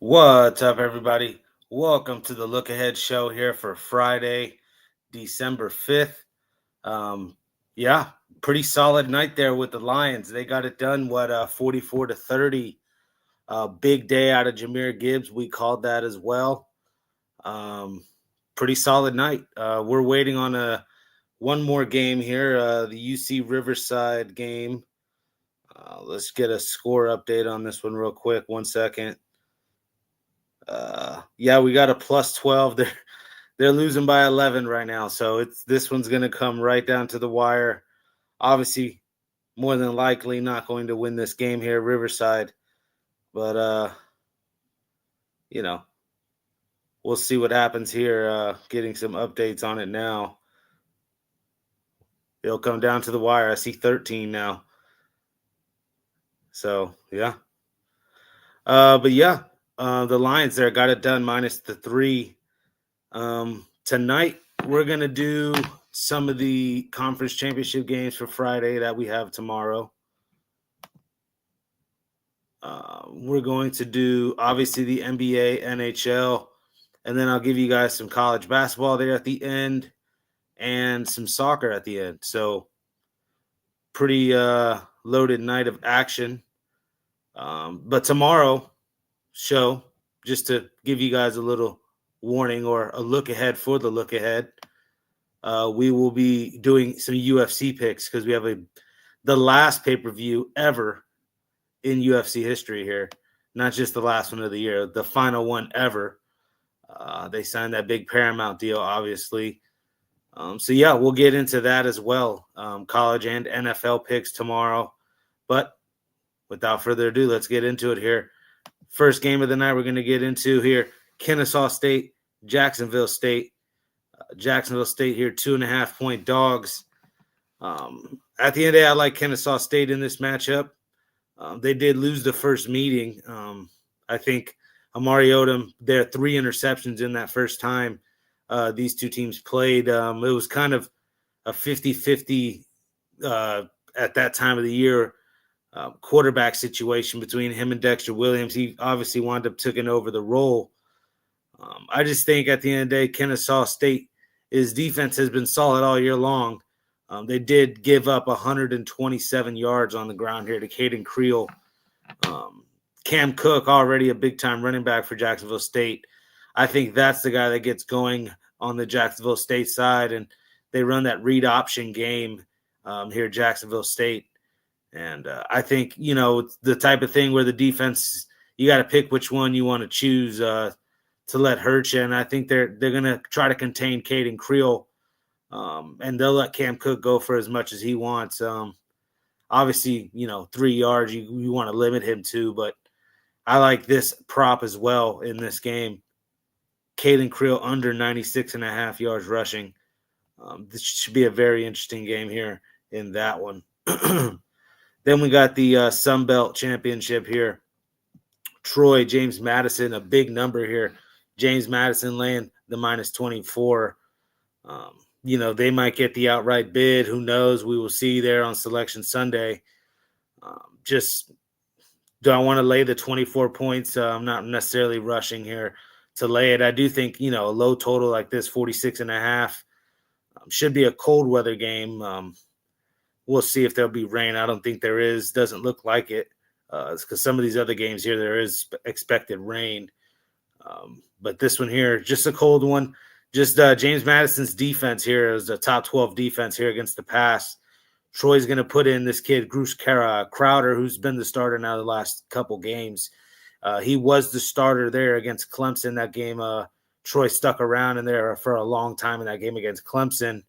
What's up, everybody? Welcome to the Look Ahead show here for Friday, December 5th. Um, yeah, pretty solid night there with the Lions. They got it done, 44-30. Big day out of Jahmyr Gibbs. We called that as well. Um, Pretty solid night. We're waiting on one more game here, the UC Riverside game. Let's get a score update on this one real quick. 1 second. Yeah, we got a plus 12. They're losing by 11 right now, so this one's going to come right down to the wire. Obviously, more than likely not going to win this game here, Riverside. But you know, we'll see what happens here. Getting some updates on it now. It'll come down to the wire. I see 13 now. So yeah. But yeah, the Lions there got it done minus the 3. Tonight we're gonna do some of the conference championship games for Friday that we have tomorrow. We're going to do obviously the NBA, NHL, and then I'll give you guys some college basketball there at the end and some soccer at the end. So pretty loaded night of action. But tomorrow show, just to give you guys a little warning or a look ahead for the look ahead, we will be doing some UFC picks because we have the last pay-per-view ever in UFC history here. Not just the last one of the year, the final one ever. They signed that big Paramount deal, obviously. So yeah, we'll get into that as well. College and NFL picks tomorrow. But without further ado, let's get into it here. First game of the night we're going to get into here, Kennesaw State, Jacksonville State. Jacksonville State here, 2.5-point dogs. At the end of the day, I like Kennesaw State in this matchup. They did lose the first meeting. I think Amari Odom, there are 3 interceptions in that first time these two teams played. It was kind of a 50-50 at that time of the year quarterback situation between him and Dexter Williams. He obviously wound up taking over the role. I just think at the end of the day, Kennesaw State, his defense has been solid all year long. They did give up 127 yards on the ground here to Caden Creel. Cam Cook, already a big-time running back for Jacksonville State. I think that's the guy that gets going on the Jacksonville State side, and they run that read option game here at Jacksonville State. And I think, the type of thing where the defense, you got to pick which one you want to choose to let hurt you. And I think they're going to try to contain Caden Creel. And they'll let Cam Cook go for as much as he wants. Obviously, 3 yards you want to limit him to, but I like this prop as well in this game. Caden Creel under 96.5 yards rushing. This should be a very interesting game here in that one. Then we got the Sun Belt Championship here. Troy, James Madison, a big number here. James Madison laying the minus 24. They might get the outright bid. Who knows? We will see there on Selection Sunday. Just do I want to lay the 24 points? I'm not necessarily rushing here to lay it. I do think, a low total like this, 46.5, should be a cold weather game. We'll see if there'll be rain. I don't think there is. Doesn't look like it because some of these other games here, there is expected rain. But this one here, just a cold one. Just James Madison's defense here is a top 12 defense here against the pass. Troy's going to put in this kid, Bruce Crowder, who's been the starter now the last couple games. He was the starter there against Clemson. That game, Troy stuck around in there for a long time in that game against Clemson.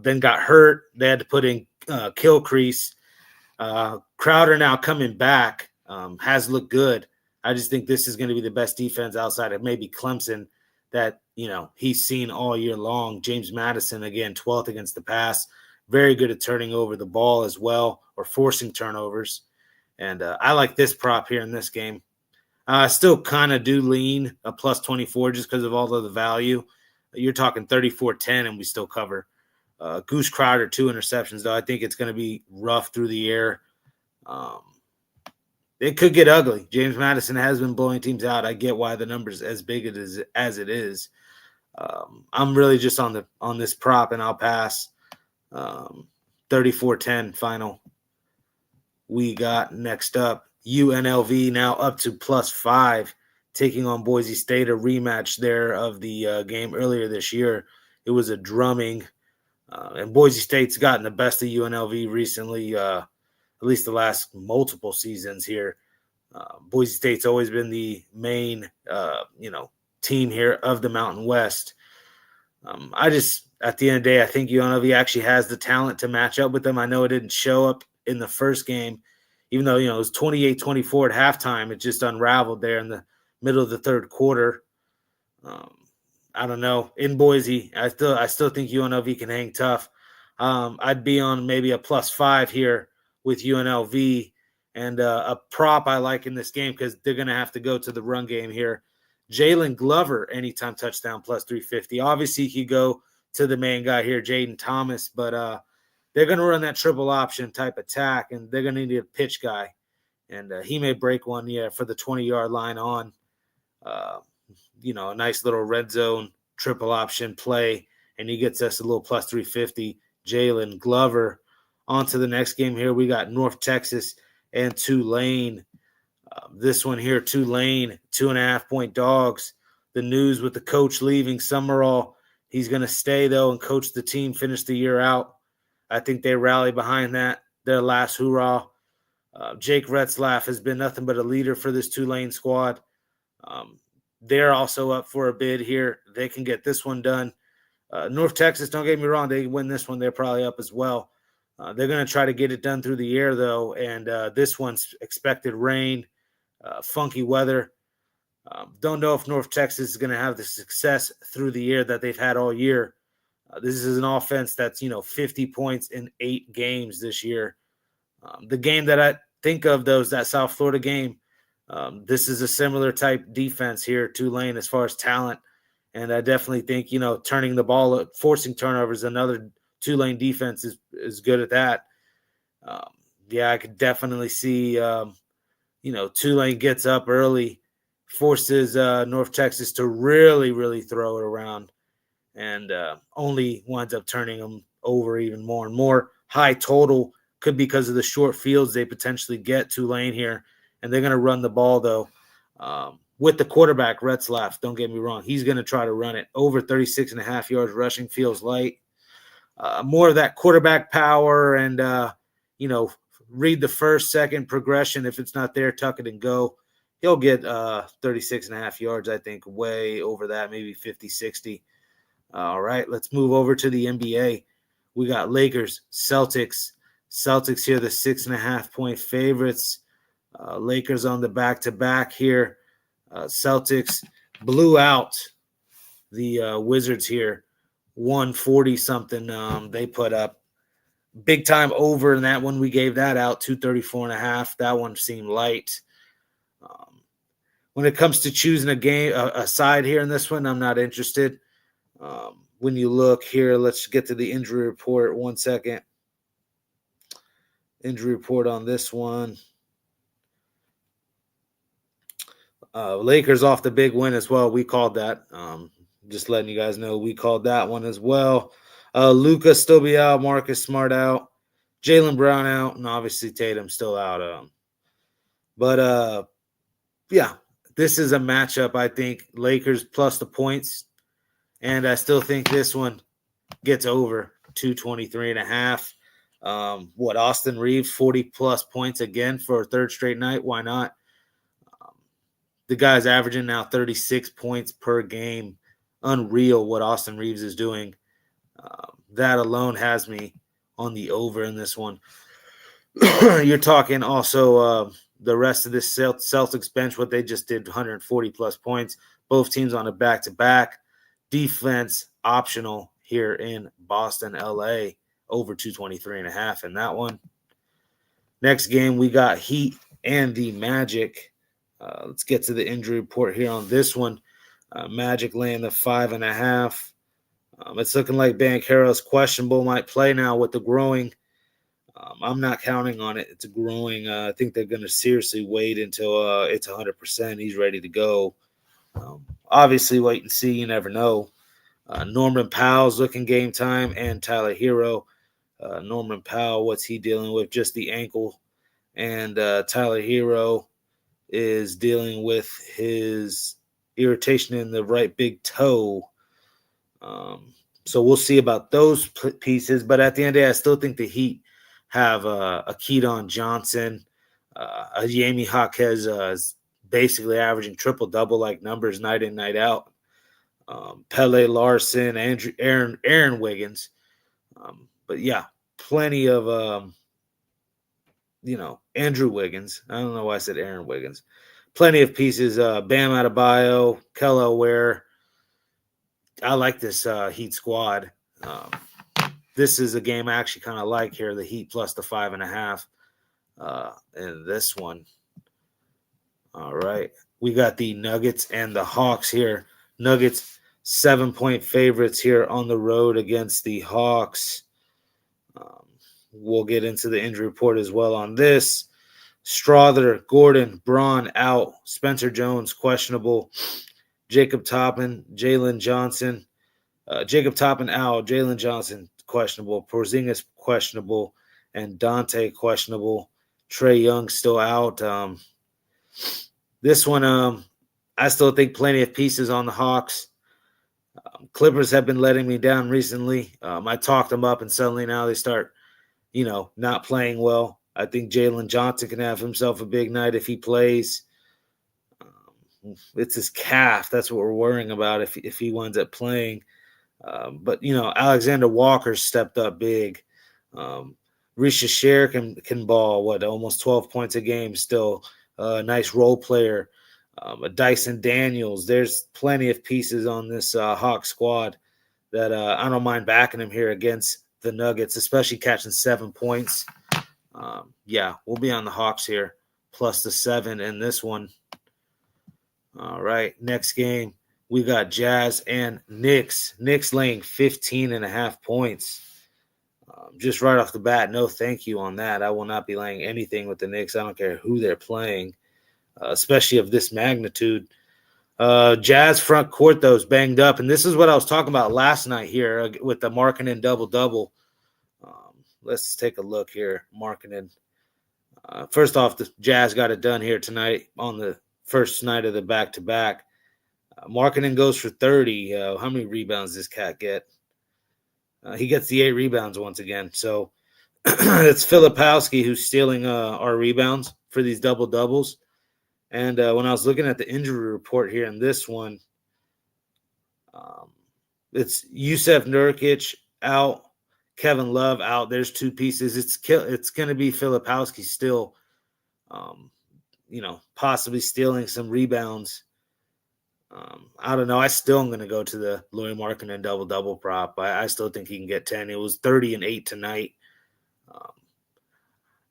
Then got hurt. They had to put in Kilcrease. Crowder now coming back has looked good. I just think this is going to be the best defense outside of maybe Clemson that, he's seen all year long. James Madison, again, 12th against the pass. Very good at turning over the ball as well or forcing turnovers. And I like this prop here in this game. I still kind of do lean a plus 24 just because of all of the value. You're talking 34-10 and we still cover. Goose Crowder, 2 interceptions, though. I think it's going to be rough through the air. it could get ugly. James Madison has been blowing teams out. I get why the number's as big as it is. I'm really just on this prop, and I'll pass. 34-10 final. We got next up UNLV now up to +5, taking on Boise State, a rematch there of the game earlier this year. It was a drumming, and Boise State's gotten the best of UNLV recently, at least the last multiple seasons here. Boise State's always been the main, team here of the Mountain West. At the end of the day, I think UNLV actually has the talent to match up with them. I know it didn't show up in the first game, even though, it was 28-24 at halftime. It just unraveled there in the middle of the third quarter. I don't know. In Boise, I still think UNLV can hang tough. I'd be on maybe a +5 here with UNLV, and a prop I like in this game because they're going to have to go to the run game here. Jalen Glover, anytime touchdown, +350. Obviously, he could go to the main guy here, Jaden Thomas, but they're going to run that triple option type attack, and they're going to need a pitch guy. And he may break one, for the 20-yard line on, a nice little red zone triple option play, and he gets us a little +350. Jalen Glover. On to the next game here. We got North Texas and Tulane. This one here, Tulane, 2.5-point dogs. The news with the coach leaving, Summerall, he's going to stay, though, and coach the team, finish the year out. I think they rally behind that, their last hurrah. Jake Retzlaff has been nothing but a leader for this Tulane squad. They're also up for a bid here. They can get this one done. North Texas, don't get me wrong, they win this one, they're probably up as well. They're going to try to get it done through the air, though, and this one's expected rain, funky weather. Don't know if North Texas is going to have the success through the air that they've had all year. This is an offense that's, 50 points in 8 games this year. The game that I think of, though, is that South Florida game. This is a similar type defense here, Tulane, as far as talent. And I definitely think, turning the ball, forcing turnovers, another Tulane defense is good at that. I could definitely see, Tulane gets up early, forces North Texas to really, really throw it around, and only winds up turning them over even more and more. High total could be because of the short fields they potentially get Tulane here, and they're going to run the ball, though. With the quarterback, Retzlaff, don't get me wrong, he's going to try to run it. Over 36.5 yards rushing feels light. More of that quarterback power and, read the first, second progression. If it's not there, tuck it and go. He'll get 36.5 yards, I think, way over that, maybe 50, 60. All right, let's move over to the NBA. We got Lakers, Celtics. Celtics here, the 6.5-point favorites. Lakers on the back-to-back here. Celtics blew out the Wizards here. 140-something they put up. Big time over in that one. We gave that out, 234.5. That one seemed light. When it comes to choosing a side here in this one, I'm not interested. When you look here, let's get to the injury report. 1 second. Injury report on this one. Lakers off the big win as well. We called that. Just letting you guys know we called that one as well. Luka still be out. Marcus Smart out. Jaylen Brown out. And obviously Tatum still out. This is a matchup, I think. Lakers plus the points. And I still think this one gets over 223.5. Austin Reeves, 40-plus points again for a third straight night. Why not? The guy's averaging now 36 points per game. Unreal what Austin Reeves is doing. That alone has me on the over in this one. You're talking also the rest of this Celtics bench, what they just did, 140-plus points. Both teams on a back-to-back. Defense optional here in Boston, L.A., over 223.5 in that one. Next game, we got Heat and the Magic. Let's get to the injury report here on this one. Magic laying the 5.5. It's looking like Banchero's questionable, might play now with the growing. I'm not counting on it. It's growing. I think they're going to seriously wait until it's 100%. He's ready to go. Obviously, wait and see. You never know. Norman Powell's looking game time, and Tyler Hero. Norman Powell, what's he dealing with? Just the ankle. And Tyler Hero is dealing with his irritation in the right big toe. So we'll see about those pieces. But at the end of the day, I still think the Heat have a Keaton Johnson, a Jaime Jaquez is basically averaging triple-double like numbers night in, night out. Pele Larson, Aaron Wiggins. But yeah, plenty of Andrew Wiggins. I don't know why I said Aaron Wiggins. Plenty of pieces. Bam Adebayo, Kello Ware. I like this Heat squad. This is a game I actually kind of like here. The Heat plus the 5.5 in this one. All right. We got the Nuggets and the Hawks here. Nuggets 7-point favorites here on the road against the Hawks. We'll get into the injury report as well on this. Strother, Gordon, Braun out. Spencer Jones questionable. Jacob Toppin, Jalen Johnson. Jacob Toppin out. Jalen Johnson questionable. Porzingis questionable. And Dante questionable. Trae Young still out. This one, I still think plenty of pieces on the Hawks. Clippers have been letting me down recently. I talked them up, and suddenly now they start, not playing well. I think Jalen Johnson can have himself a big night if he plays. It's his calf. That's what we're worrying about if he winds up playing. But Alexander Walker stepped up big. Risha Sher can ball, almost 12 points a game still. Nice role player. Dyson Daniels. There's plenty of pieces on this Hawk squad that I don't mind backing him here against the Nuggets, especially catching 7 points. We'll be on the Hawks here, plus the 7 in this one. All right, next game, we got Jazz and Knicks. Knicks laying 15.5 points. Just right off the bat, no thank you on that. I will not be laying anything with the Knicks. I don't care who they're playing, especially of this magnitude. Jazz front court, though, is banged up. And this is what I was talking about last night here with the Markkanen double-double. Let's take a look here. Markkanen. First off, the Jazz got it done here tonight on the first night of the back-to-back. Markkanen goes for 30. How many rebounds does this cat get? He gets the 8 rebounds once again. So it's Filipowski who's stealing our rebounds for these double-doubles. And when I was looking at the injury report here in this one, it's Yusef Nurkic out, Kevin Love out. There's 2 pieces. It's going to be Filipowski still, possibly stealing some rebounds. I don't know. I still am going to go to the Lauri Markkanen double-double prop. I still think he can get 10. It was 30 and 8 tonight.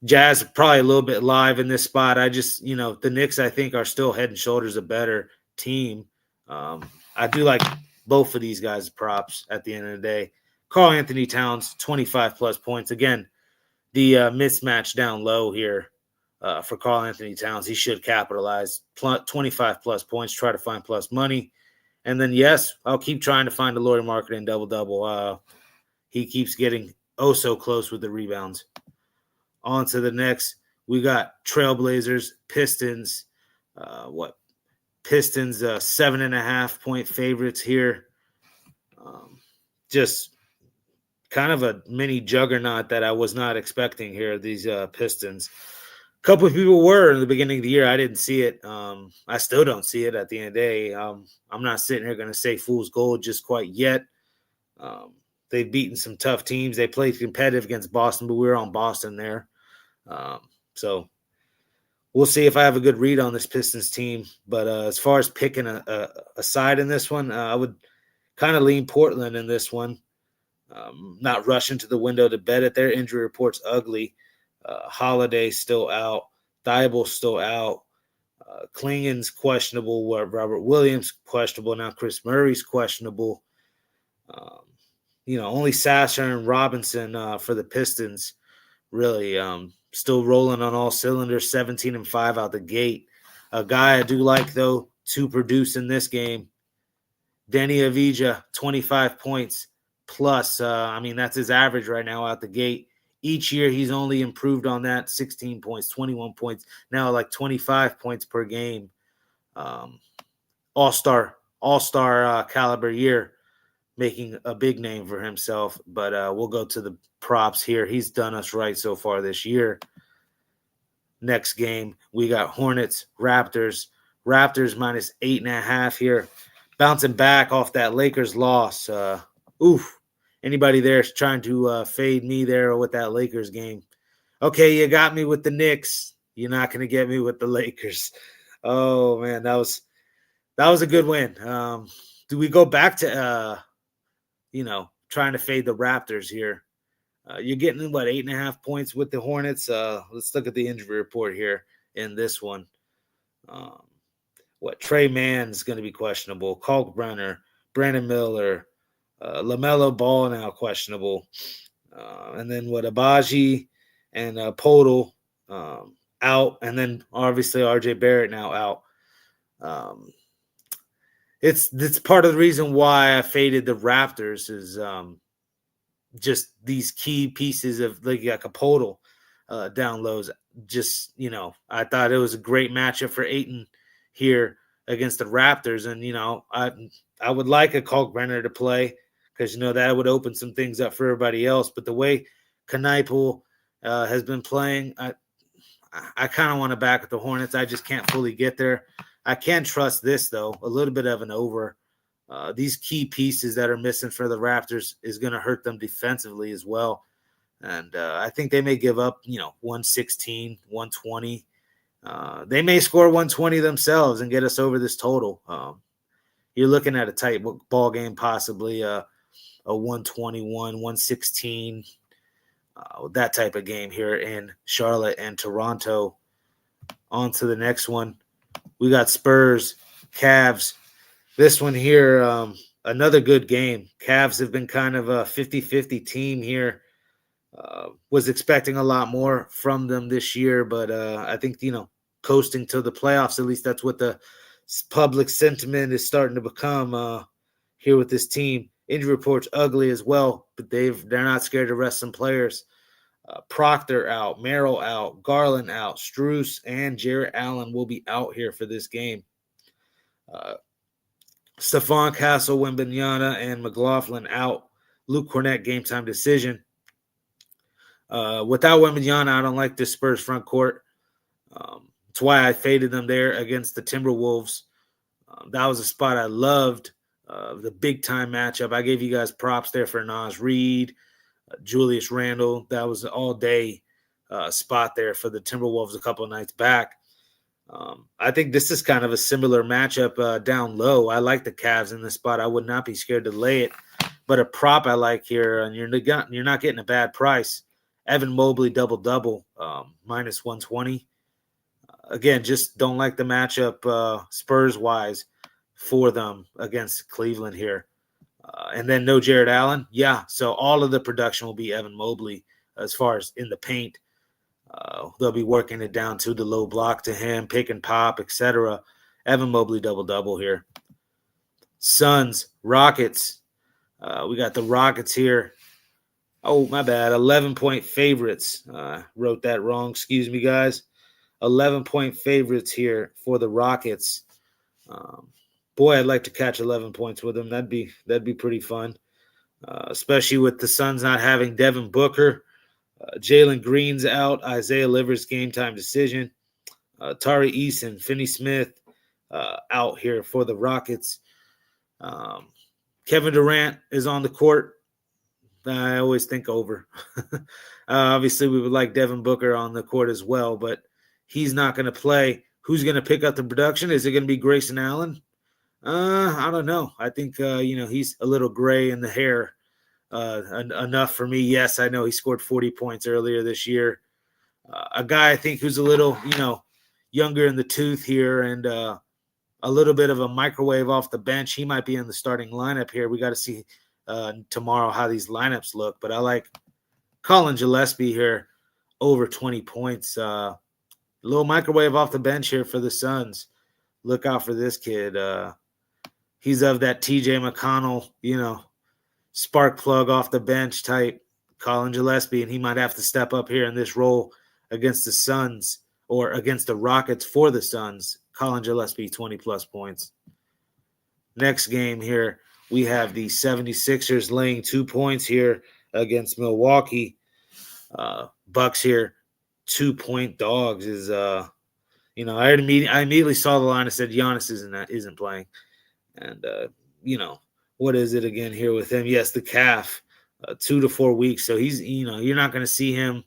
Jazz probably a little bit live in this spot. I just, the Knicks, I think, are still head and shoulders a better team. I do like both of these guys' props at the end of the day. Karl-Anthony Towns, 25-plus points. Again, the mismatch down low here for Karl-Anthony Towns. He should capitalize. 25-plus points, try to find plus money. And then, yes, I'll keep trying to find a Lauri Markkanen double-double. He keeps getting so close with the rebounds. On to the next. We got Trailblazers, Pistons. Pistons 7.5-point favorites here. Just kind of a mini juggernaut that I was not expecting here, these Pistons. A couple of people were in the beginning of the year. I didn't see it. I still don't see it at the end of the day. I'm not sitting here going to say fool's gold just quite yet. They've beaten some tough teams. They played competitive against Boston, but we were on Boston there. So we'll see if I have a good read on this Pistons team. But as far as picking a side in this one, I would kind of lean Portland in this one. Not rushing to the window to bet it. Their injury report's ugly. Holiday still out. Thibault still out. Klingen's questionable. Robert Williams questionable. Now Chris Murray's questionable. Only Sasser and Robinson for the Pistons. really still rolling on all cylinders, 17-5 out the gate. A guy I do like, though, to produce in this game, Denny Avija, 25 points plus. I mean, that's his average right now out the gate. Each year, he's only improved on that, 16 points, 21 points, now like 25 points per game. All-star caliber year, making a big name for himself. But we'll go to the props here. He's done us right so far this year. Next game, we got Hornets, Raptors. Raptors minus 8.5 here. Bouncing back off that Lakers loss. Anybody there is trying to fade me there with that Lakers game. Okay, you got me with the Knicks. You're not going to get me with the Lakers. Oh, man, that was a good win. Do we go back to, trying to fade the Raptors here? You're getting, 8.5 points with the Hornets? Let's look at the injury report here in this one. Trey Mann's going to be questionable. Kalkbrenner, Brandon Miller, LaMelo Ball now questionable. And then Abaji and Podol out. And then obviously RJ Barrett now out. It's part of the reason why I faded the Raptors is just these key pieces of like a Podol down lows. Just, I thought it was a great matchup for Ayton here against the Raptors. And, I would like a Kalkbrenner to play because, that would open some things up for everybody else. But the way Knipe'l has been playing, I kind of want to back at the Hornets. I just can't fully get there. I can trust this, though, a little bit of an over. These key pieces that are missing for the Raptors is going to hurt them defensively as well. And I think they may give up, 116, 120. They may score 120 themselves and get us over this total. You're looking at a tight ball game, possibly a 121, 116, that type of game here in Charlotte and Toronto. On to the next one. We got Spurs, Cavs. This one here, another good game. Cavs have been kind of a 50-50 team here. Was expecting a lot more from them this year, but I think, coasting to the playoffs, at least that's what the public sentiment is starting to become here with this team. Injury report's ugly as well, but they're not scared to rest some players. Proctor out, Merrill out, Garland out, Strus and Jarrett Allen will be out here for this game. Stephon Castle, Wembanyama, and McLaughlin out. Luke Cornett, game time decision. Without Wembanyama, I don't like this Spurs front court. That's why I faded them there against the Timberwolves. That was a spot I loved. The big-time matchup. I gave you guys props there for Naz Reid, Julius Randle. That was an all-day spot there for the Timberwolves a couple of nights back. I think this is kind of a similar matchup down low. I like the Cavs in this spot. I would not be scared to lay it. But a prop I like here, and you're not getting a bad price. Evan Mobley double-double, minus 120. Again, just don't like the matchup Spurs-wise for them against Cleveland here. And then no Jarrett Allen. Yeah, so all of the production will be Evan Mobley as far as in the paint. They'll be working it down to the low block to him, pick and pop, etc. Evan Mobley double-double here. Suns, Rockets. We got the Rockets here. Oh, my bad. 11-point favorites. Wrote that wrong. Excuse me, guys. 11-point favorites here for the Rockets. Boy, I'd like to catch 11 points with them. That'd be pretty fun, especially with the Suns not having Devin Booker. Jalen Green's out. Isaiah Livers game time decision. Tari Eason, Finney Smith out here for the Rockets. Kevin Durant is on the court. I always think over. Obviously, we would like Devin Booker on the court as well, but he's not going to play. Who's going to pick up the production? Is it going to be Grayson Allen? I don't know. I think, he's a little gray in the hair enough for me. Yes, I know he scored 40 points earlier this year. A guy I think who's a little, younger in the tooth here and a little bit of a microwave off the bench. He might be in the starting lineup here. We got to see tomorrow how these lineups look. But I like Colin Gillespie here over 20 points. A little microwave off the bench here for the Suns. Look out for this kid. He's of that TJ McConnell, spark plug off the bench type, Colin Gillespie, and he might have to step up here in this role against the Suns or against the Rockets for the Suns. Colin Gillespie, 20-plus points. Next game here, we have the 76ers laying 2 points here against Milwaukee. Bucks here, 2-point dogs is I immediately saw the line and said Giannis isn't playing. And what is it again here with him? Yes, the calf, 2 to 4 weeks. So he's, you're not going to see him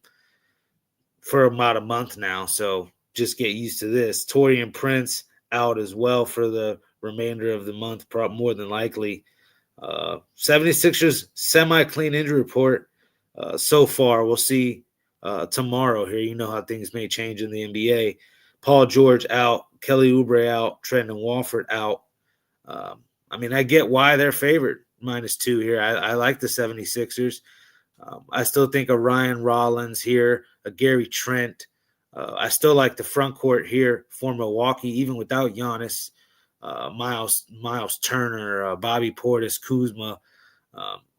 for about a month now. So just get used to this. Taurean Prince out as well for the remainder of the month, more than likely. 76ers semi-clean injury report so far. We'll see tomorrow here. You know how things may change in the NBA. Paul George out, Kelly Oubre out, Trendon Watford out. I get why they're favored -2 here. I like the 76ers. I still think of Ryan Rollins here, a Gary Trent. I still like the front court here for Milwaukee, even without Giannis. Miles Turner, Bobby Portis, Kuzma.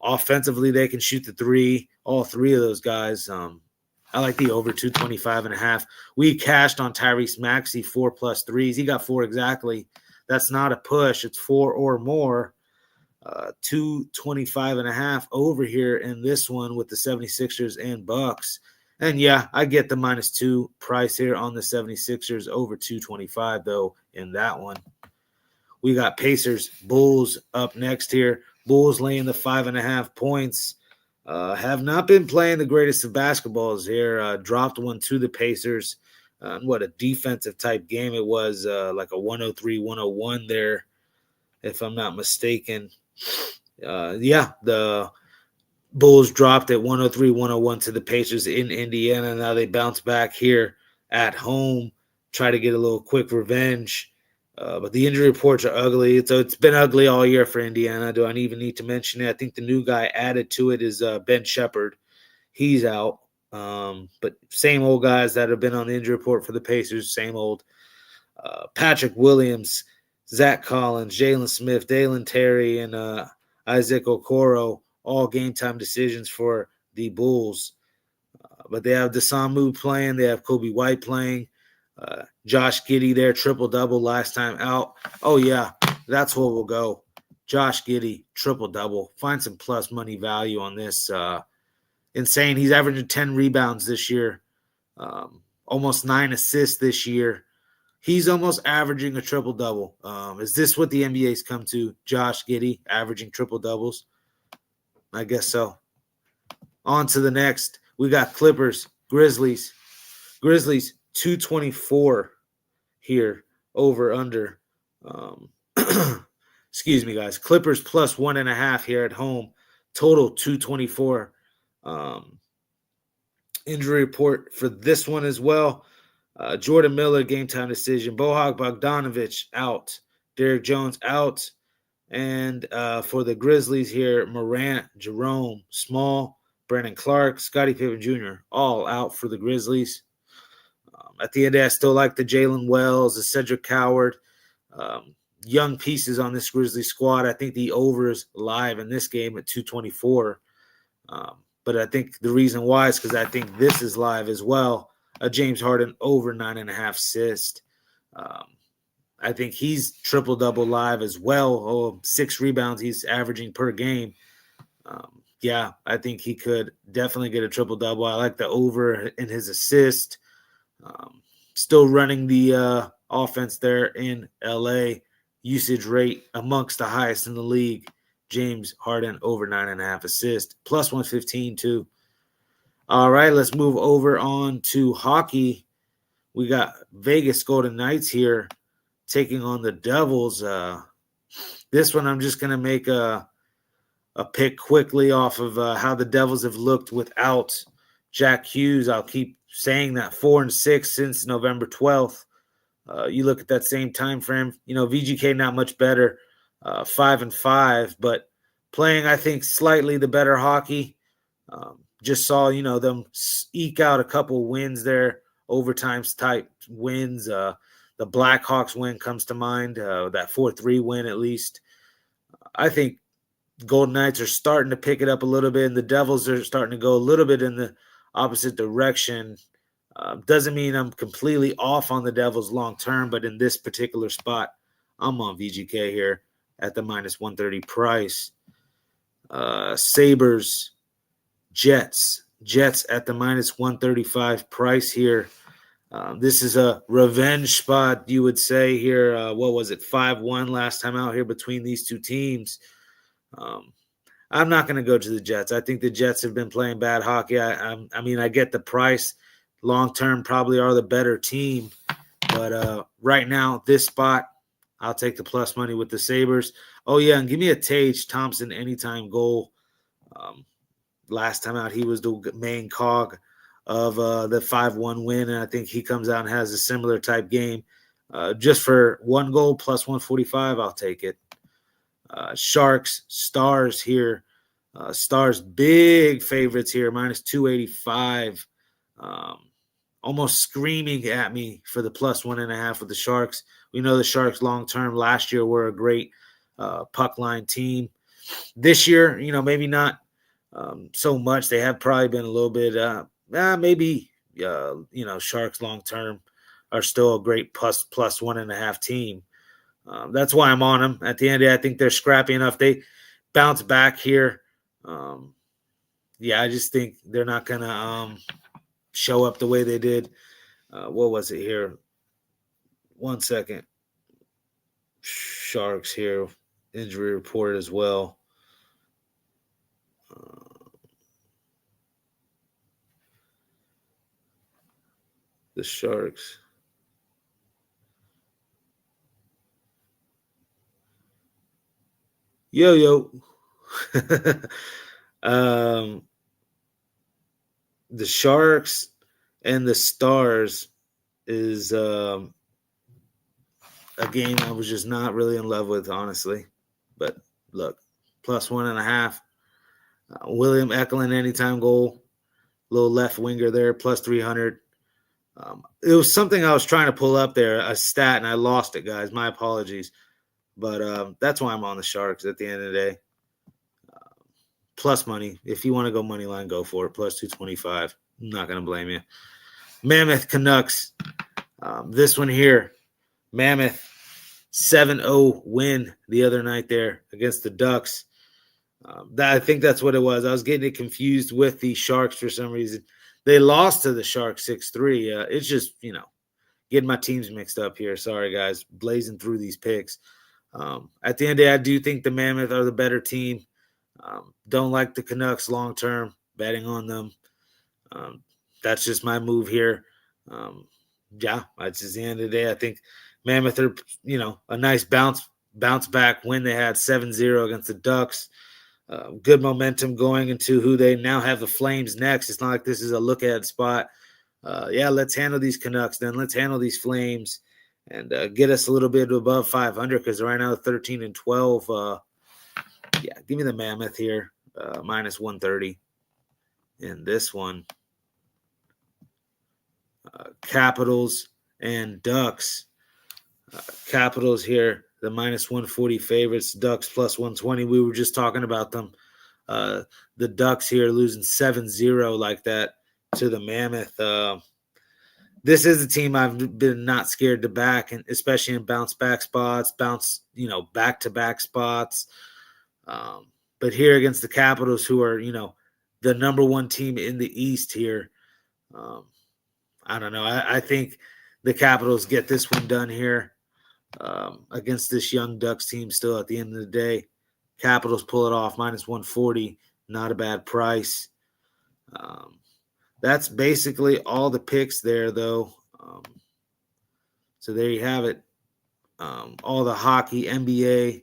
Offensively, they can shoot the three, all three of those guys. I like the over 225.5. We cashed on Tyrese Maxey 4+ threes. He got 4 exactly. That's not a push. It's 4 or more. 225.5 over here in this one with the 76ers and Bucks. And yeah, I get the -2 price here on the 76ers over 225 though in that one. We got Pacers, Bulls up next here. Bulls laying the 5.5 points. Have not been playing the greatest of basketballs here. Dropped one to the Pacers. What a defensive type game it was, like a 103-101 there, if I'm not mistaken. The Bulls dropped at 103-101 to the Pacers in Indiana. Now they bounce back here at home, try to get a little quick revenge. But the injury reports are ugly. It's been ugly all year for Indiana. Do I even need to mention it? I think the new guy added to it is Ben Shepherd. He's out. But same old guys that have been on the injury report for the Pacers, same old. Patrick Williams, Zach Collins, Jalen Smith, Dalen Terry, and Isaac Okoro, all game-time decisions for the Bulls. But they have Desamu playing. They have Kobe White playing. Josh Giddey there, triple-double last time out. Oh, yeah, that's where we'll go. Josh Giddey, triple-double. Find some plus money value on this. Insane. He's averaging 10 rebounds this year, almost 9 assists this year. He's almost averaging a triple-double. Is this what the NBA's come to? Josh Giddey averaging triple-doubles? I guess so. On to the next. We got Clippers, Grizzlies. Grizzlies, 224 here, over, under. Excuse me, guys. Clippers plus 1.5 here at home. Total 224. Injury report for this one as well. Jordan Miller, game time decision. Bojan Bogdanovic out. Derrick Jones out. And for the Grizzlies here, Morant, Jerome, Small, Brandon Clark, Scottie Pippen Jr., all out for the Grizzlies. At the end, I still like the Jalen Wells, the Cedric Coward, young pieces on this Grizzlies squad. I think the over is live in this game at 224. But I think the reason why is because I think this is live as well. James Harden over 9.5 assists. I think he's triple-double live as well. 6 rebounds he's averaging per game. I think he could definitely get a triple-double. I like the over in his assist. Still running the offense there in LA. Usage rate amongst the highest in the league. James Harden over 9.5 assists. Plus 115 too. All right, let's move over on to hockey. We got Vegas Golden Knights here taking on the Devils. This one I'm just going to make a pick quickly off of how the Devils have looked without Jack Hughes. I'll keep saying that 4-6 since November 12th. You look at that same time frame, VGK not much better, 5-5, but playing, I think, slightly the better hockey. just saw, them eke out a couple wins there, overtime type wins. The Blackhawks win comes to mind, that 4-3 win at least. I think Golden Knights are starting to pick it up a little bit, and the Devils are starting to go a little bit in the opposite direction. Doesn't mean I'm completely off on the Devils long term, but in this particular spot, I'm on VGK here at the minus 130 price. Sabres, Jets at the minus 135 price here. This is a revenge spot, you would say here. What was it, 5-1 last time out here between these two teams? I'm not going to go to the Jets. I think the Jets have been playing bad hockey. I mean, I get the price. Long term, probably are the better team. But right now, this spot, I'll take the plus money with the Sabres. Oh, yeah, and give me a Tage Thompson anytime goal. Last time out, he was the main cog of the 5-1 win, and I think he comes out and has a similar type game. Just for one goal plus 145, I'll take it. Sharks, Stars here. Stars, big favorites here, minus 285. Almost screaming at me for the plus 1.5 with the Sharks. We know the Sharks long-term last year were a great puck line team. This year, maybe not so much. They have probably been a little bit, maybe, Sharks long-term are still a great plus 1.5 team. That's why I'm on them. At the end of the day, I think they're scrappy enough. They bounce back here. I just think they're not going to show up the way they did. What was it here? 1 second. Sharks here. Injury report as well. The Sharks. Yo. The Sharks and the Stars is a game I was just not really in love with, honestly. But look, plus 1.5. William Eklund anytime goal, little left winger there, plus 300. It was something I was trying to pull up there, a stat, and I lost it, guys. My apologies. But that's why I'm on the Sharks at the end of the day. Plus money. If you want to go money line, go for it. Plus 225. I'm not going to blame you. Mammoth Canucks. This one here. Mammoth 7-0 win the other night there against the Ducks. I think that's what it was. I was getting it confused with the Sharks for some reason. They lost to the Sharks 6-3. It's just, getting my teams mixed up here. Sorry, guys. Blazing through these picks. At the end of the day, I do think the Mammoth are the better team. Don't like the Canucks long term, betting on them. That's just my move here. That's just the end of the day. I think Mammoth are, a nice bounce back win. They had 7-0 against the Ducks. Good momentum going into who they now have the Flames next. It's not like this is a look ahead spot. Let's handle these Canucks then. Let's handle these Flames and get us a little bit above 500 because right now 13-12. Give me the Mammoth here, minus 130 in this one. Capitals and Ducks. Capitals here, the minus 140 favorites. Ducks plus 120. We were just talking about them. The Ducks here losing 7-0 like that to the Mammoth. This is a team I've been not scared to back, and especially in bounce back spots, back-to-back spots. But here against the Capitals, who are, the number one team in the East here, I don't know. I think the Capitals get this one done here against this young Ducks team still at the end of the day. Capitals pull it off, minus 140, not a bad price. That's basically all the picks there, though. So there you have it. All the hockey, NBA.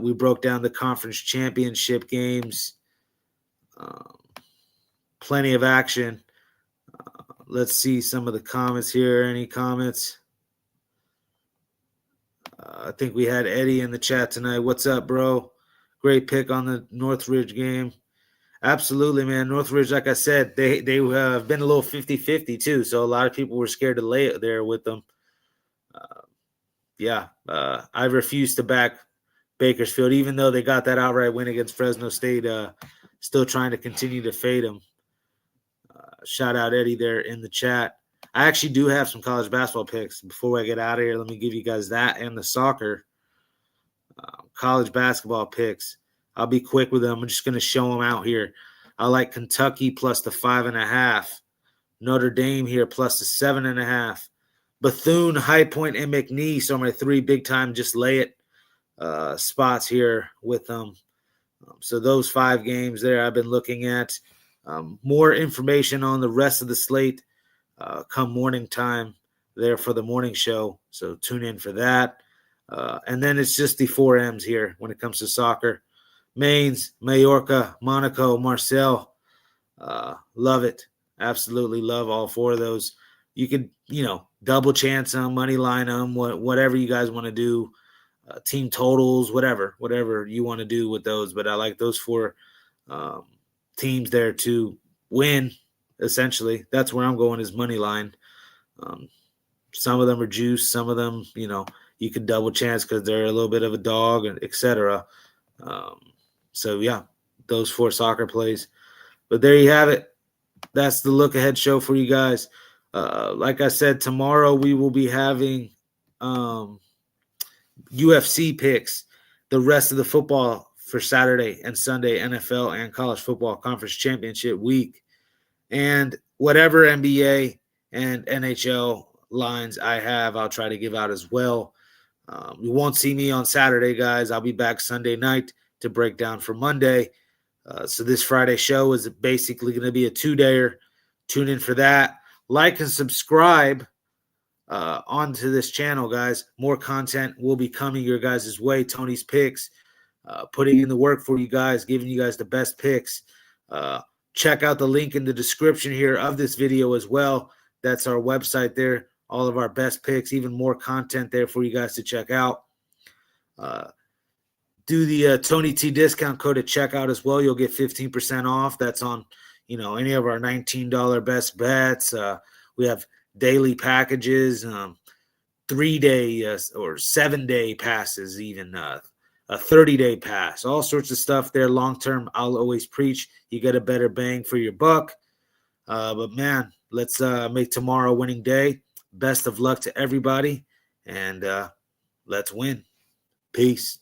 We broke down the conference championship games. Plenty of action. Let's see some of the comments here. Any comments? I think we had Eddie in the chat tonight. What's up, bro? Great pick on the Northridge game. Absolutely, man. Northridge, like I said, they have been a little 50-50 too. So a lot of people were scared to lay it there with them. I refuse to back Bakersfield, even though they got that outright win against Fresno State. Still trying to continue to fade them. Shout out Eddie there in the chat. I actually do have some college basketball picks. Before I get out of here, let me give you guys that and the soccer. College basketball picks. I'll be quick with them. I'm just going to show them out here. I like Kentucky plus the 5.5. Notre Dame here plus the 7.5. Bethune, High Point, and McNeese are my 3 big-time just lay it spots here with them. So those 5 games there I've been looking at. More information on the rest of the slate come morning time there for the morning show. So tune in for that. And then it's just the 4 M's here when it comes to soccer. Mainz, Mallorca, Monaco, Marseille. Love it. Absolutely love all 4 of those. You could, double chance them, money line them, whatever you guys want to do. Team totals, whatever you want to do with those. But I like those 4 teams there to win, essentially. That's where I'm going is money line. Some of them are juice. Some of them, you could double chance because they're a little bit of a dog, and etc. Those 4 soccer plays. But there you have it. That's the look ahead show for you guys. Like I said, tomorrow we will be having UFC picks, the rest of the football for Saturday and Sunday, NFL and college football conference championship week, and whatever NBA and NHL lines I have, I'll try to give out as well. You won't see me on Saturday, guys. I'll be back Sunday night to break down for Monday. So this Friday show is basically going to be a 2-dayer. Tune in for that. Like and subscribe onto this channel, guys. More content will be coming your guys' way. Tony's Picks, putting in the work for you guys, giving you guys the best picks. Check out the link in the description here of this video as well. That's our website there. All of our best picks, even more content there for you guys to check out. Do the Tony T discount code at checkout as well. You'll get 15% off. That's on, any of our $19 best bets. We have daily packages, 3-day or 7-day passes, even a 30-day pass, all sorts of stuff there. Long-term, I'll always preach. You get a better bang for your buck. But man, let's make tomorrow a winning day. Best of luck to everybody, and let's win. Peace.